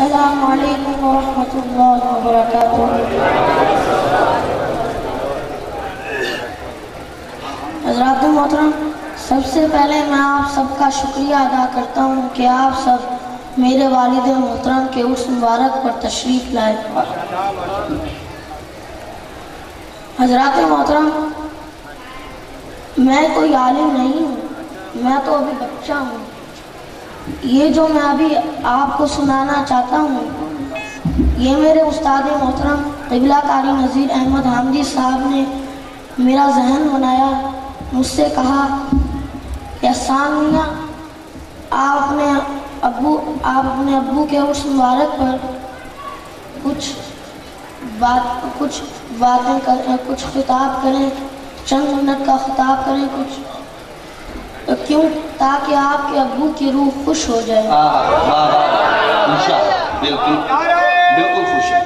السلام علیکم ورحمۃ اللہ وبرکاتہ۔ حضرات محترم، سب سے پہلے میں آپ سب کا شکریہ ادا کرتا ہوں کہ آپ سب میرے والد محترم کے عرس مبارک پر تشریف لائے۔ حضرات محترم، میں کوئی عالم نہیں ہوں، میں تو ابھی بچہ ہوں۔ یہ جو میں ابھی آپ کو سنانا چاہتا ہوں، یہ میرے استاد محترم قبلہ قاری نذیر احمد حامدی صاحب نے میرا ذہن بنایا۔ مجھ سے کہا کہ احسان میاں، آپ اپنے ابو کے عرس مبارک پر کچھ باتیں کریں، کچھ خطاب کریں، چند منٹ کا خطاب کریں، کیوں؟ تاکہ آپ کے ابو کی روح خوش ہو جائے۔ بالکل خوش ہے۔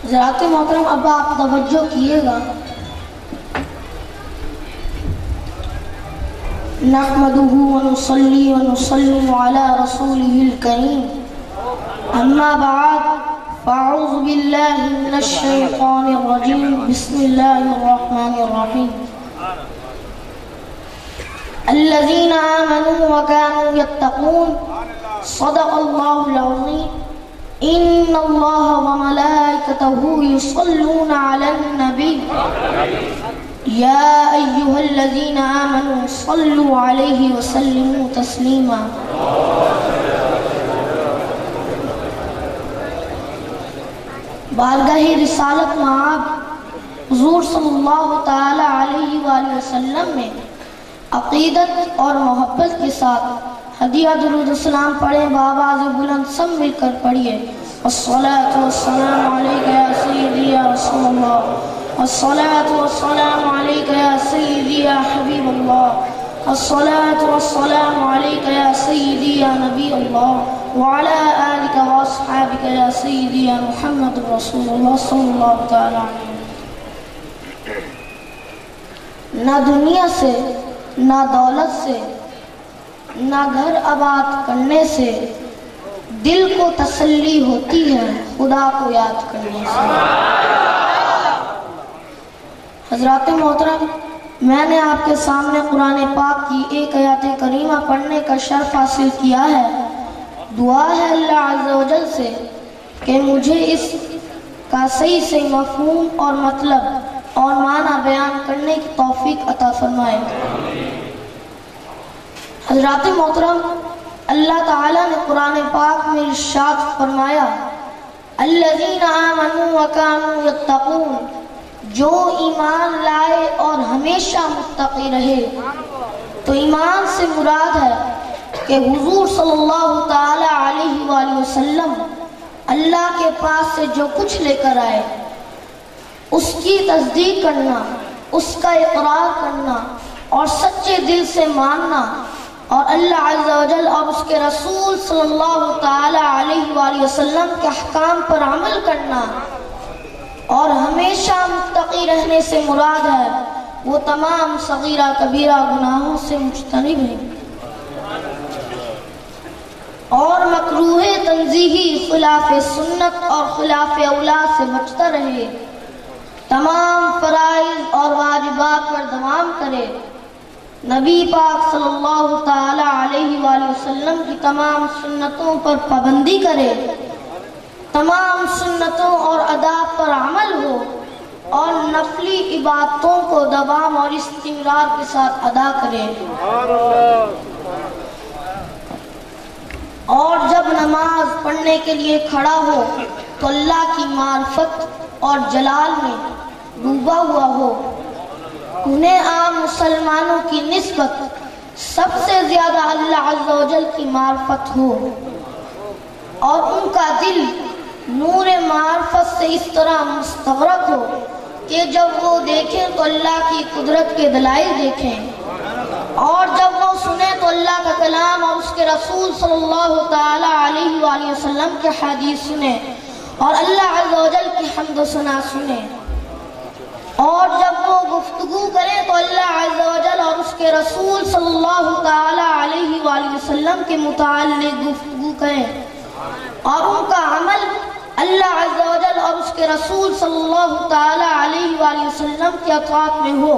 حضرات محترم، اب آپ توجہ کیے گا۔ نحمده ونصلي ونسلم على رسوله الكريم، اما بعد، فاعوذ باللہ من الشیطان الرجیم، بسم اللہ الرحمن الرحیم۔ الذین آمنوا وكانوا يتقون، صدق اللہ العظیم۔ ان اللہ وملائکته یصلون علی النبی، یا ایہا الذین آمنوا صلوا علیہ وسلموا تسلیما۔ بارگاہ رسالت مآب حضور صلی اللہ تعالی علیہ وآلہ وسلم میں عقیدت اور محبت کے ساتھ ہدیہ درود السلام پڑھیں، بآواز بلند سب مل کر پڑھیے۔ الصلاة والسلام علیکہ یا سیدی یا رسول اللہ، الصلاة والسلام علیکہ یا سیدی یا حبیب اللہ، الصلاة والسلام علیکہ یا سیدی یا نبی اللہ، وعلا آلکہ واصحابکہ یا سیدی یا محمد رسول اللہ صلی اللہ تعالی علیہ وسلم۔ نہ دنیا سے، نہ دولت سے، نہ گھر آباد کرنے سے دل کو تسلی ہوتی ہے خدا کو یاد کرنے سے۔ حضرات محترم، میں نے آپ کے سامنے قرآن پاک کی ایک آیت کریمہ پڑھنے کا شرف حاصل کیا ہے۔ دعا ہے اللہ عز و جل سے کہ مجھے اس کا صحیح مفہوم اور مطلب اور معنی بیان کرنے کی توفیق عطا فرمائے۔ حضرات محترم، اللہ تعالیٰ نے قرآن پاک میں ارشاد فرمایا، الذین آمنوا وکانوا یتقون، جو ایمان لائے اور ہمیشہ متقی رہے۔ تو ایمان سے مراد ہے کہ حضور صلی اللہ تعالی علیہ وآلہ وسلم اللہ کے پاس سے جو کچھ لے کر آئے اس کی تصدیق کرنا، اس کا اقرار کرنا اور سچے دل سے ماننا، اور اللہ عز و جل اور اس کے رسول صلی اللہ تعالی علیہ وآلہ وسلم کے احکام پر عمل کرنا، اور ہمیشہ متقی رہنے سے مراد ہے وہ تمام صغیرہ کبیرہ گناہوں سے مجتنب ہے اور مکروہ تنزیہی خلاف سنت اور خلاف اولا سے بچتا رہے، تمام فرائض اور واجبات پر دوام کرے، نبی پاک صلی اللہ تعالی علیہ وآلہ وسلم کی تمام سنتوں پر پابندی کرے، تمام سنتوں اور آداب پر عمل ہو، اور نفلی عبادتوں کو دوام اور استمرار کے ساتھ ادا کرے، اور جب نماز پڑھنے کے لیے کھڑا ہو تو اللہ کی معرفت اور جلال میں ڈوبا ہوا ہو، انہیں عام مسلمانوں کی نسبت سب سے زیادہ اللہ عز و جل کی معرفت ہو، اور ان کا دل نور معرفت سے اس طرح مستغرق ہو کہ جب وہ دیکھیں تو اللہ کی قدرت کے دلائل دیکھیں، اور جب وہ سنیں تو اللہ کا کلام اور اس کے رسول صلی اللہ تعالی علیہ وآلہ وسلم کے حدیث سنیں اور اللہ عز و جل کی حمد و ثنا سنیں، اور جب وہ گفتگو کریں تو اللہ عز و جل اور اس کے رسول صلی اللہ تعالیٰ علیہ وآلہ وسلم کے متعلق گفتگو کریں، اور ان کا عمل اللہ عز و جل اور اس کے رسول صلی اللہ تعالیٰ علیہ وآلہ وسلم کی اطاعت میں ہو،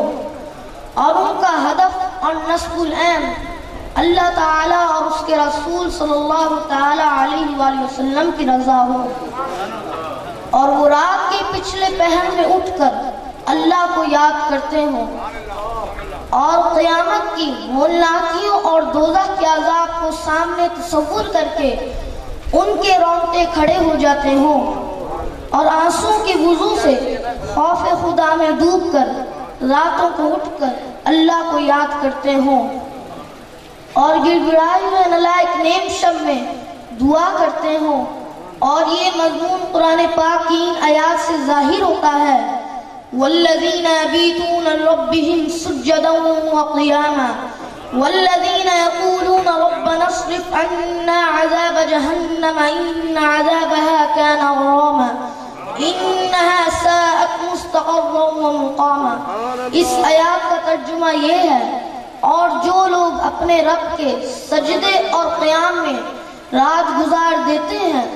اور ان کا ہدف اور نصب العین اللہ تعالیٰ اور اس کے رسول صلی اللہ تعالیٰ علیہ وآلہ وسلم کی رضا ہو، اور وہ رات کے پچھلے پہر میں اٹھ کر اللہ کو یاد کرتے ہوں، اور قیامت کی ہولناکیوں اور دوزخ کے عذاب کو سامنے تصور کر کے ان کے رونگٹے کھڑے ہو جاتے ہوں، اور آنسوں کے وضو سے خوف خدا میں ڈوب کر راتوں کو اٹھ کر اللہ کو یاد کرتے ہوں، اور گڑ گڑائے ہوئے نلائق نیم شب میں دعا کرتے ہوں، اور یہ مضمون قرآن پاک کی آیات سے ظاہر ہوتا ہے وَالَّذِينَ يَبِيتُونَ لِرَبِّهِمْ سُجَّدًا وَقِيَامًا وَالَّذِينَ يَقُولُونَ رَبَّنَا اصْرِفْ عَنَّا عَذَابَ جَهَنَّمَ إِنَّ عَذَابَهَا كَانَ غَرَامًا إِنَّهَا سَاءَتْ مُسْتَقَرًّا وَمُقَامًا۔ اس آیات کا ترجمہ یہ ہے، اور جو لوگ اپنے رب کے سجدے اور قیام میں رات گزار دیتے ہیں،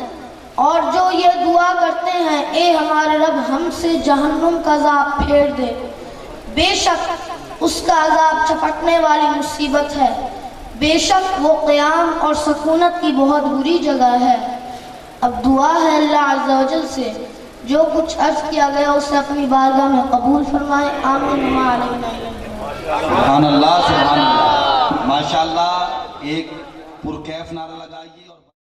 اور جو یہ دعا کرتے ہیں اے ہمارے رب ہم سے جہنم کا عذاب پھیر دے، بے شک اس کا عذاب چپٹنے والی مصیبت ہے، بے شک وہ قیام اور سکونت کی بہت بری جگہ ہے۔ اب دعا ہے اللہ عز و جل سے جو کچھ عرض کیا گیا اسے اپنی بارگاہ میں قبول فرمائے، آمین وما علینا۔ سبحان اللہ، سبحان اللہ، ماشاءاللہ، ایک پرکیف نعرہ لگائیے۔